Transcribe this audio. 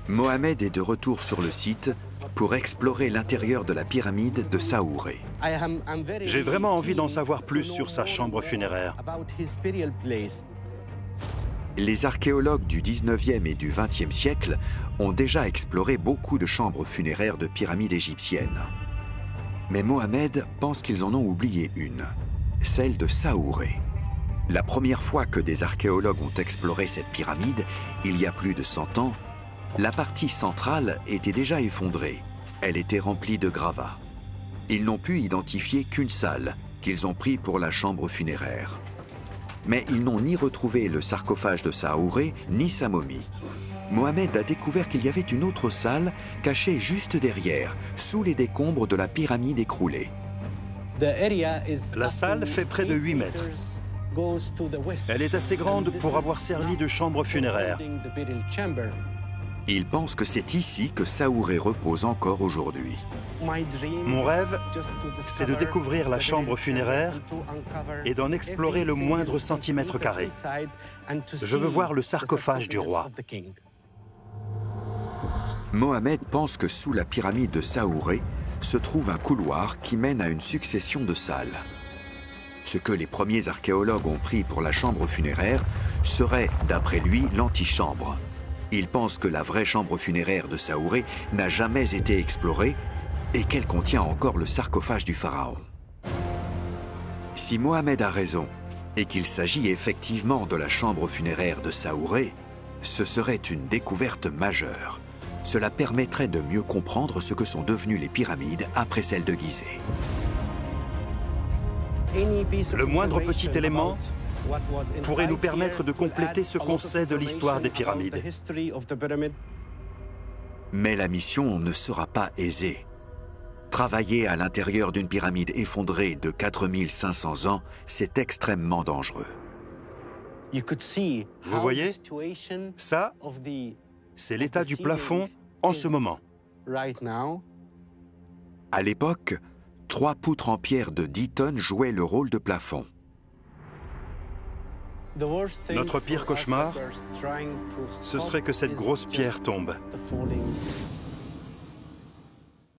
Mohamed est de retour sur le site pour explorer l'intérieur de la pyramide de Saouré. J'ai vraiment envie d'en savoir plus sur sa chambre funéraire. Les archéologues du 19e et du 20e siècle ont déjà exploré beaucoup de chambres funéraires de pyramides égyptiennes. Mais Mohamed pense qu'ils en ont oublié une, celle de Saouré. La première fois que des archéologues ont exploré cette pyramide, il y a plus de 100 ans, la partie centrale était déjà effondrée. Elle était remplie de gravats. Ils n'ont pu identifier qu'une salle, qu'ils ont pris pour la chambre funéraire. Mais ils n'ont ni retrouvé le sarcophage de Saouré, ni sa momie. Mohamed a découvert qu'il y avait une autre salle cachée juste derrière, sous les décombres de la pyramide écroulée. La salle fait près de 8 mètres. Elle est assez grande pour avoir servi de chambre funéraire. Il pense que c'est ici que Saouré repose encore aujourd'hui. Mon rêve, c'est de découvrir la chambre funéraire et d'en explorer le moindre centimètre carré. Je veux voir le sarcophage du roi. Mohamed pense que sous la pyramide de Saouré se trouve un couloir qui mène à une succession de salles. Ce que les premiers archéologues ont pris pour la chambre funéraire serait, d'après lui, l'antichambre. Il pense que la vraie chambre funéraire de Saouré n'a jamais été explorée et qu'elle contient encore le sarcophage du pharaon. Si Mohamed a raison et qu'il s'agit effectivement de la chambre funéraire de Saouré, ce serait une découverte majeure. Cela permettrait de mieux comprendre ce que sont devenues les pyramides après celles de Gizeh. Le moindre petit élément pourrait nous permettre de compléter ce qu'on sait de l'histoire des pyramides. Mais la mission ne sera pas aisée. Travailler à l'intérieur d'une pyramide effondrée de 4500 ans, c'est extrêmement dangereux. Vous voyez, ça, c'est l'état du plafond en ce moment. À l'époque, 3 poutres en pierre de 10 tonnes jouaient le rôle de plafond. Notre pire cauchemar, ce serait que cette grosse pierre tombe.